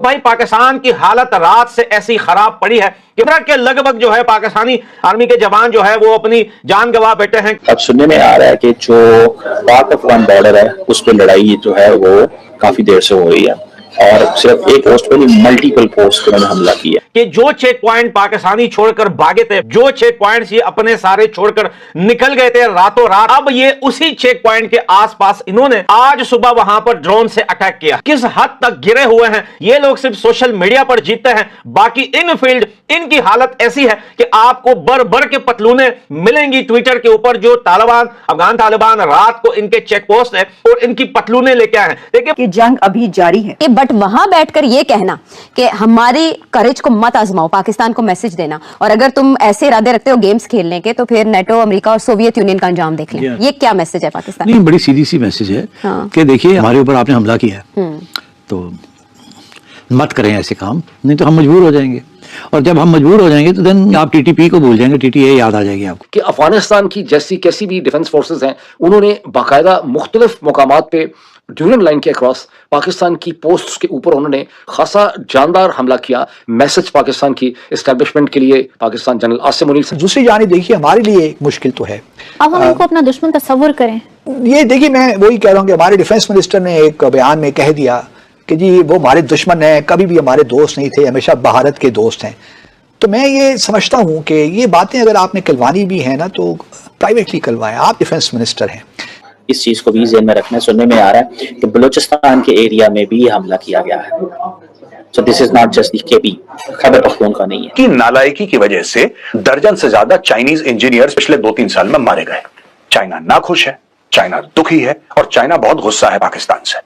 भाई पाकिस्तान की हालत रात से ऐसी खराब पड़ी है कि लगभग जो है पाकिस्तानी आर्मी के जवान जो है वो अपनी जान गंवा बैठे हैं। अब सुनने में आ रहा है कि जो पाक अफगान बॉर्डर है उस पर लड़ाई जो है वो काफी देर से हो रही है और सिर्फ एक पोस्ट पे नहीं मल्टीपल पोस्ट पर हमला किया कि जो चेक पॉइंट पाकिस्तानी छोड़कर भागे थे, जो चेक पॉइंट्स ये अपने सारे छोड़कर निकल गए थे रातों रात, अब ये उसी चेक पॉइंट के आसपास इन्होंने आज सुबह वहां पर ड्रोन से अटैक किया। किस हद तक गिरे हुए हैं ये लोग, सिर्फ सोशल मीडिया पर जीतते हैं, बाकी इन फील्ड इनकी हालत ऐसी है कि आपको बर बर के पतलूने मिलेंगी ट्विटर के ऊपर। जो तालिबान, अफगान तालिबान रात को इनके चेक पोस्ट है और इनकी पतलूने लेके आए हैं। देखिए कि जंग अभी जारी है, बट वहां बैठकर ये कहना कि हमारी करेज को मत आजमाओ, पाकिस्तान को मैसेज देना, और अगर तुम ऐसे इरादे रखते हो गेम्स खेलने के तो फिर नेटो, अमेरिका और सोवियत यूनियन का अंजाम देख लें। ये क्या मैसेज है पाकिस्तान? नहीं, बड़ी सीधी सी मैसेज है कि देखिए हमारे ऊपर आपने हमला किया है तो मत करें ऐसे काम, नहीं तो हम मजबूर हो जाएंगे, और जब हम मजबूर हो जाएंगे तो देन आप टीटीपी को भूल जाएंगे, टीटीए याद आ जाएगी आपको। कि अफगानिस्तान की जैसी कैसी भी डिफेंस फोर्सेस हैं, उन्होंने बाकायदा मुख्तलिफ मकामात पे ड्यूरन लाइन के अक्रॉस पाकिस्तान की पोस्ट्स के ऊपर उन्होंने खासा जानदार हमला किया। मैसेज पाकिस्तान की एस्टेब्लिशमेंट के लिए पाकिस्तान जनरल आसिम मुनीर से। दूसरी जानिब देखिए हमारे लिए एक मुश्किल तो है, अब हम इनको अपना दुश्मन तस्वुर करें। ये देखिए मैं वही कह रहा हूँ कि हमारे डिफेंस मिनिस्टर ने एक बयान में कह दिया कि जी वो हमारे दुश्मन हैं, कभी भी हमारे दोस्त नहीं थे, हमेशा भारत के दोस्त हैं। तो मैं ये समझता हूँ कि ये बातें अगर आपने कलवानी भी है ना तो प्राइवेटली कलवाएं, आप डिफेंस मिनिस्टर हैं। इस चीज को भी ज़हन में रखना। सुनने में आ रहा है कि बलूचिस्तान के एरिया में भी हमला किया गया है। So this is not just the KB, Khyber Pakhtunkhwa नहीं है। की नालायकी की वजह से दर्जन से ज्यादा चाइनीज इंजीनियर्स पिछले 2-3 साल में मारे गए। चाइना नाखुश है, चाइना दुखी है और चाइना बहुत गुस्सा है पाकिस्तान से।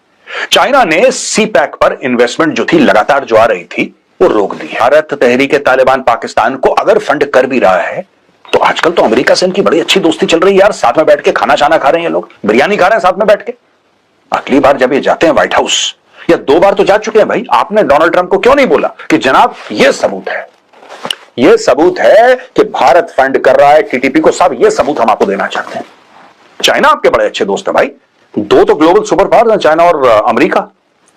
चाइना ने CPEC पर इन्वेस्टमेंट जो थी लगातार जो आ रही थी वो रोक दी। भारत तहरीक तालिबान पाकिस्तान को अगर फंड कर भी रहा है तो आजकल तो अमेरिका से इनकी बड़ी अच्छी दोस्ती चल रही है यार, साथ में बैठ के खाना छाना खा रहे हैं ये लोग, बिरयानी खा रहे हैं साथ में बैठ के। अगली बार जब ये जाते हैं व्हाइट हाउस, या 2 बार तो जा चुके हैं भाई, आपने डोनाल्ड ट्रंप को क्यों नहीं बोला कि जनाब ये सबूत है, ये सबूत है कि भारत फंड कर रहा है टीटीपी को, साहब ये सबूत हम आपको देना चाहते हैं। चाइना आपके बड़े अच्छे दोस्त है भाई, 2 तो ग्लोबल सुपर पावर हैं, चाइना और अमेरिका।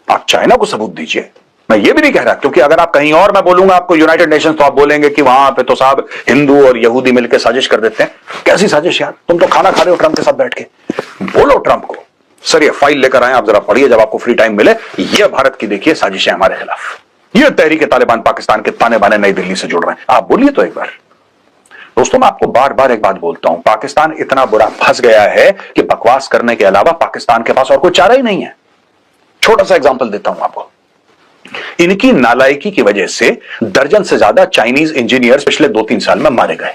आप चाइना को सबूत दीजिए। मैं ये भी नहीं कह रहा, क्योंकि अगर आप कहीं और मैं बोलूंगा आपको यूनाइटेड नेशंस, तो आप बोलेंगे कि वहां पे तो साहब हिंदू और यहूदी मिलकर साजिश कर देते हैं। कैसी साजिश यार, तुम तो खाना खा रहे हो ट्रंप के साथ बैठ के। बोलो ट्रंप को, सर ये फाइल लेकर आए, आप जरा पढ़िए जब आपको फ्री टाइम मिले, ये भारत की देखिए साजिश है हमारे खिलाफ, ये तहरीक तालिबान पाकिस्तान के ताने बाने नई दिल्ली से जुड़ रहे हैं। आप बोलिए तो एक बार। दोस्तों मैं आपको बार बार एक बात बोलता हूं, पाकिस्तान इतना बुरा फंस गया है कि बकवास करने के अलावा पाकिस्तान के पास और कोई चारा ही नहीं है। छोटा सा एग्जांपल देता हूं आपको। इनकी नालायकी की वजह से दर्जन से ज्यादा चाइनीज इंजीनियर्स पिछले 2-3 साल में मारे गए।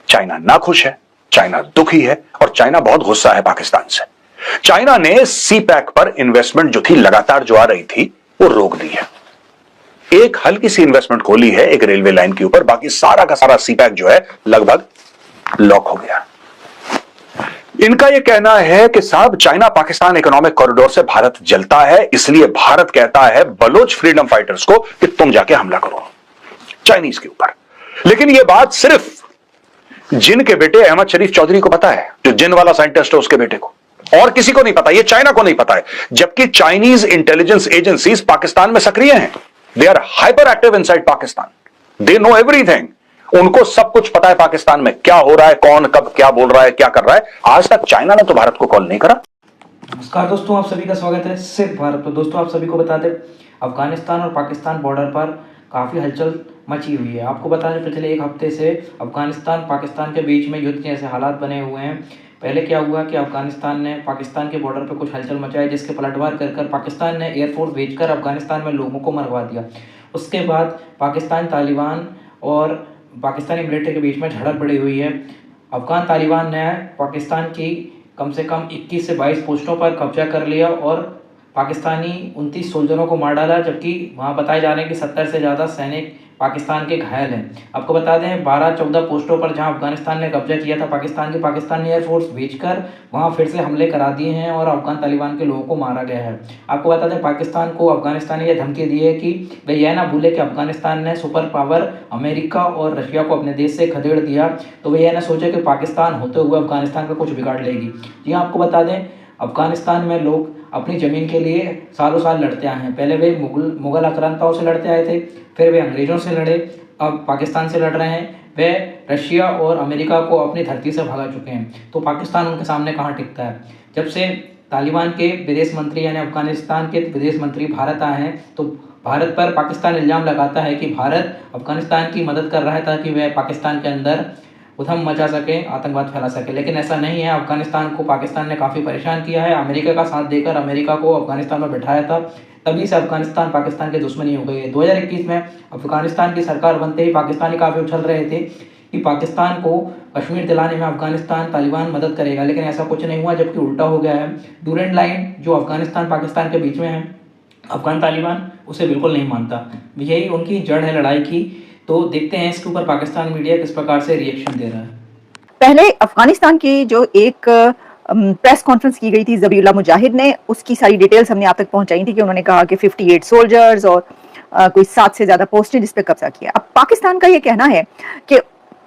चाइना नाखुश है, चाइना दुखी है और चाइना बहुत गुस्सा है पाकिस्तान से। चाइना ने CPEC पर इन्वेस्टमेंट जो थी लगातार जो आ रही थी वो रोक दी है। एक हल्की सी इन्वेस्टमेंट खोली है एक रेलवे लाइन के ऊपर, बाकी सारा का सारा CPEC जो है लगभग लॉक हो गया। इनका यह कहना है कि साहब चाइना पाकिस्तान इकोनॉमिक कॉरिडोर से भारत जलता है, इसलिए भारत कहता है बलोच फ्रीडम फाइटर्स को कि तुम जाके हमला करो चाइनीज के ऊपर। लेकिन यह बात सिर्फ जिन के बेटे अहमद शरीफ चौधरी को पता है, जो जिन वाला साइंटिस्ट है उसके बेटे को, और किसी को नहीं पता, यह चाइना को नहीं पता है। जबकि चाइनीज इंटेलिजेंस एजेंसीज पाकिस्तान में सक्रिय हैं, they are hyperactive inside Pakistan, they know everything. उनको सब कुछ पता है पाकिस्तान में क्या हो रहा है, कौन कब क्या बोल रहा है, क्या कर रहा है। आज तक चाइना ने तो भारत को कॉल नहीं करा। नमस्कार दोस्तों, आप सभी का स्वागत है सिर्फ भारत पर। दोस्तों आप सभी को बता दें, अफगानिस्तान और पाकिस्तान बॉर्डर पर काफ़ी हलचल मची हुई है। आपको बता दें पिछले 1 हफ्ते से अफगानिस्तान पाकिस्तान के बीच में युद्ध के ऐसे हालात बने हुए हैं। पहले क्या हुआ कि अफगानिस्तान ने पाकिस्तान के बॉर्डर पर कुछ हलचल मचाई, जिसके पलटवार कर पाकिस्तान ने एयरफोर्स भेजकर अफगानिस्तान में लोगों को मरवा दिया। उसके बाद पाकिस्तान तालिबान और पाकिस्तानी मिलिट्री के बीच में झड़प बढ़ी हुई है। अफगान तालिबान ने पाकिस्तान की कम से कम 21 से 22 पोस्टों पर कब्जा कर लिया और पाकिस्तानी 29 सोल्जरों को मार डाला, जबकि वहां बताए जा रहे हैं कि 70 से ज़्यादा सैनिक पाकिस्तान के घायल हैं। आपको बता दें 12-14 पोस्टों पर जहां अफगानिस्तान ने कब्जा किया था पाकिस्तान ने एयरफोर्स भेजकर वहां फिर से हमले करा दिए हैं और अफगान तालिबान के लोगों को मारा गया है। आपको बता दें पाकिस्तान को अफगानिस्तान ने यह धमकी दी है कि वे यह ना भूले कि अफगानिस्तान ने सुपर पावर अमेरिका और रशिया को अपने देश से खदेड़ दिया, तो वे यह ना सोचे कि पाकिस्तान होते हुए अफगानिस्तान का कुछ बिगाड़ लेगी। जी आपको बता दें अफगानिस्तान में लोग अपनी ज़मीन के लिए सालों साल लड़ते आए हैं। पहले वे मुग़ल आक्रांताओं से लड़ते आए थे, फिर वे अंग्रेज़ों से लड़े, अब पाकिस्तान से लड़ रहे हैं। वे रशिया और अमेरिका को अपनी धरती से भगा चुके हैं, तो पाकिस्तान उनके सामने कहाँ टिकता है। जब से तालिबान के विदेश मंत्री यानी अफ़गानिस्तान के विदेश मंत्री भारत आए हैं, तो भारत पर पाकिस्तान इल्ज़ाम लगाता है कि भारत अफ़गानिस्तान की मदद कर रहा है ताकि वह पाकिस्तान के अंदर उधम मचा सके, आतंकवाद फैला सके। लेकिन ऐसा नहीं है। अफ़गानिस्तान को पाकिस्तान ने काफ़ी परेशान किया है। अमेरिका का साथ देकर अमेरिका को अफ़गानिस्तान में बिठाया था, तभी से अफ़गानिस्तान पाकिस्तान की दुश्मनी हो गई है। 2021 में अफ़गानिस्तान की सरकार बनते ही पाकिस्तानी काफ़ी उछल रहे थे कि पाकिस्तान को कश्मीर दिलाने में अफ़गानिस्तान तालिबान मदद करेगा, लेकिन ऐसा कुछ नहीं हुआ, जबकि उल्टा हो गया है। डूरेंट लाइन जो अफ़गानिस्तान पाकिस्तान के बीच में है, अफ़गान तालिबान उसे बिल्कुल नहीं मानता। यही उनकी जड़ है लड़ाई की। तो देखते हैं इसके ऊपर पाकिस्तान मीडिया किस प्रकार से रिएक्शन दे रहा है। पहले अफगानिस्तान की जो एक प्रेस कॉन्फ्रेंस की गई थी ज़बीहुल्लाह मुजाहिद ने, उसकी सारी डिटेल्स हमने आप तक पहुंचाई थी कि उन्होंने कहा कि 58 सोल्जर्स और कोई 7 से ज्यादा पोस्टें जिस पे कब्जा किया। अब पाकिस्तान का ये कहना है कि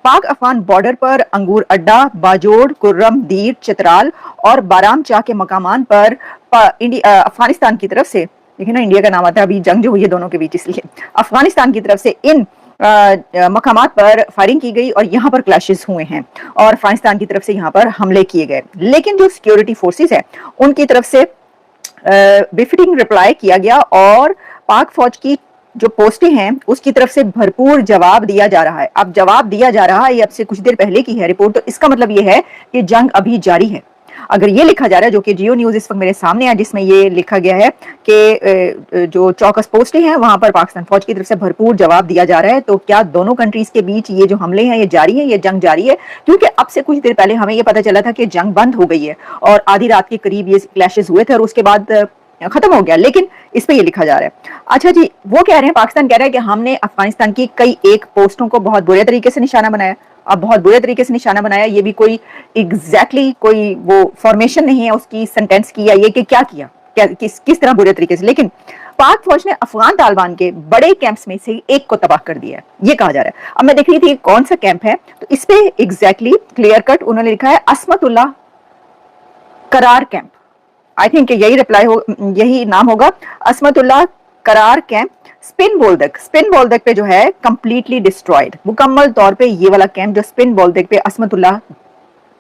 पाक अफगान बॉर्डर पर अंगूर अड्डा, बाजोड़, कुर्रम, दीर, चित्राल और बाराम चाह के मकामान पर अफगानिस्तान की तरफ से, देखिए ना इंडिया का नाम आता है, अभी जंग जो हुई है दोनों के बीच, इसलिए अफगानिस्तान की तरफ से इन मकामात पर फायरिंग की गई और यहाँ पर क्लैशेस हुए हैं और अफगानिस्तान की तरफ से यहाँ पर हमले किए गए। लेकिन जो सिक्योरिटी फोर्सेस है उनकी तरफ से बिफिटिंग रिप्लाई किया गया और पाक फौज की जो पोस्टें हैं उसकी तरफ से भरपूर जवाब दिया जा रहा है। अब जवाब दिया जा रहा है, ये अब से कुछ देर पहले की है रिपोर्ट, तो इसका मतलब ये है कि जंग अभी जारी है। अगर ये लिखा जा रहा है, जो कि जियो न्यूज इस वक्त मेरे सामने है, जिसमें ये लिखा गया है कि जो चौकस पोस्टें हैं वहां पर पाकिस्तान फौज की तरफ से भरपूर जवाब दिया जा रहा है, तो क्या दोनों कंट्रीज के बीच ये जो हमले हैं ये जारी है, ये जंग जारी है? क्योंकि अब से कुछ देर पहले हमें ये पता चला था कि जंग बंद हो गई है और आधी रात के करीब ये क्लैशेस हुए थे और उसके बाद खत्म हो गया, लेकिन इस पे ये लिखा जा रहा है। अच्छा जी, वो कह रहे हैं, पाकिस्तान कह रहा है कि हमने अफगानिस्तान की कई एक पोस्टों को बहुत बुरे तरीके से निशाना बनाया। अब बहुत बुरे तरीके से निशाना बनाया, ये भी कोई एग्जैक्टली कोई वो फॉर्मेशन नहीं है उसकी सेंटेंस की या ये कि क्या किया, किस तरह बुरे तरीके से, लेकिन पाक फौज ने अफगान तालिबान के बड़े कैंप्स में से एक को तबाह कर दिया है, ये कहा जा रहा है। अब मैं देख रही थी कौन सा कैंप है, तो इस पे एग्जैक्टली क्लियर कट उन्होंने लिखा है असमतुल्लाह करार कैंप। आई थिंक यही रिप्लाई हो, यही नाम होगा, असमतुल्लाह करार कैंप स्पिन बोल्दक पे जो है कंप्लीटली डिस्ट्रॉयड, मुकम्मल तौर पे ये वाला कैंप जो स्पिन बोल्दक पे असमतुल्लाह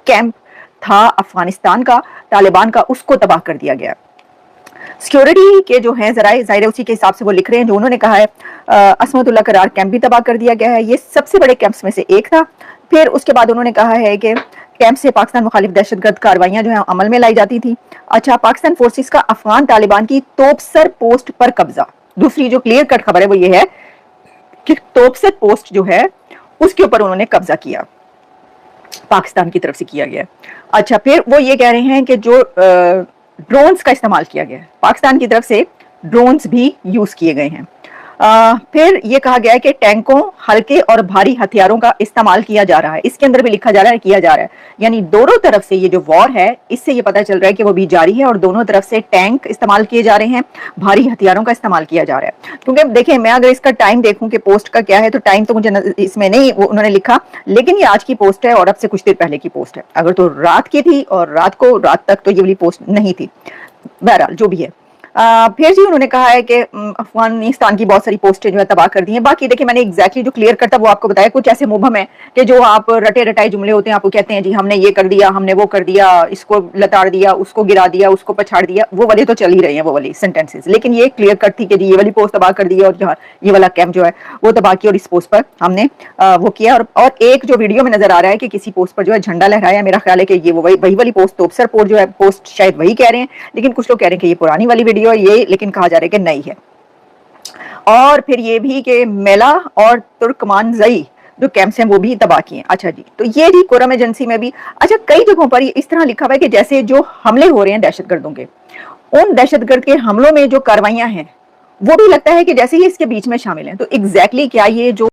कैंप था अफगानिस्तान का, तालिबान का, उसको तबाह कर दिया गया। सिक्योरिटी के जो है जराए जाहिर उसी के हिसाब से वो लिख रहे हैं जो उन्होंने कहा है। असमतुल्लाह करार कैंप भी तबाह कर दिया गया है, ये सबसे बड़े कैंप्स में से एक था। फिर उसके बाद उन्होंने कहा है कि कैंप से पाकिस्तान मुखालिफ दहशतगर्द कार्रवाइयां जो है अमल में लाई जाती थी। अच्छा, पाकिस्तान फोर्सेस का अफगान तालिबान की तोपसर पोस्ट पर कब्जा। दूसरी जो क्लियर कट खबर है वो ये है कि तोपसर पोस्ट जो है उसके ऊपर उन्होंने कब्जा किया, पाकिस्तान की तरफ से किया गया। अच्छा, फिर वो ये कह रहे हैं कि जो ड्रोन्स का इस्तेमाल किया गया है, पाकिस्तान की तरफ से ड्रोन्स भी यूज किए गए हैं। फिर ये कहा गया है कि टैंकों, हल्के और भारी हथियारों का इस्तेमाल किया जा रहा है, इसके अंदर भी लिखा जा रहा है किया जा रहा है। यानी दोनों तरफ से ये जो वॉर है इससे ये पता चल रहा है कि वो भी जारी है और दोनों तरफ से टैंक इस्तेमाल किए जा रहे हैं, भारी हथियारों का इस्तेमाल किया जा रहा है। क्योंकि देखिए, मैं अगर इसका टाइम देखूं कि पोस्ट का क्या है तो टाइम तो मुझे इसमें नहीं उन्होंने लिखा, लेकिन ये आज की पोस्ट है और अब से कुछ देर पहले की पोस्ट है। अगर तो रात की थी और रात तक तो ये वाली पोस्ट नहीं थी, बहरहाल जो भी है। फिर जी उन्होंने कहा है कि अफगानिस्तान की बहुत सारी पोस्टें जो है तबाह कर दी हैं। बाकी देखिए, मैंने एग्जैक्टली जो क्लियर करता वो आपको बताया, कुछ ऐसे मुबहम है कि जो आप रटे रटाए जुमले होते हैं, आपको कहते हैं जी हमने ये कर दिया, हमने वो कर दिया, इसको लताड़ दिया, उसको गिरा दिया, उसको पछाड़ दिया, वो वाले तो चल ही रहे हैं, वो वाली सेंटेंसेस। लेकिन ये क्लियर कट थी कि जी ये वाली पोस्ट तबाह कर दी और जो ये वाला कैंप जो है वो तबाह किया और इस पोस्ट पर हमने वो किया। और एक जो वीडियो में नजर आ रहा है कि किसी पोस्ट पर जो है झंडा लहराया, मेरा ख्याल है कि ये वही वाली पोस्ट, तोपसर पोस्ट जो है पोस्ट शायद वही कह रहे हैं, लेकिन कुछ लोग कह रहे हैं कि ये पुरानी वाली वीडियो है ये, लेकिन कहा जा रहा है कि नहीं है। और फिर ये भी कि मेला और तुर्कमानजई जो कैंप्स हैं वो भी तबाह किए। अच्छा जी, तो ये जी कुरम एजेंसी में भी, अच्छा कई जगहों पर इस तरह लिखा हुआ है कि जैसे जो हमले हो रहे हैं दहशतगर्दों के, उन दहशतगर्द के हमलों में जो कार्रवाइयां हैं वो भी लगता है कि जैसे ही इसके बीच में शामिल हैं। तो एग्जैक्टली क्या ये जो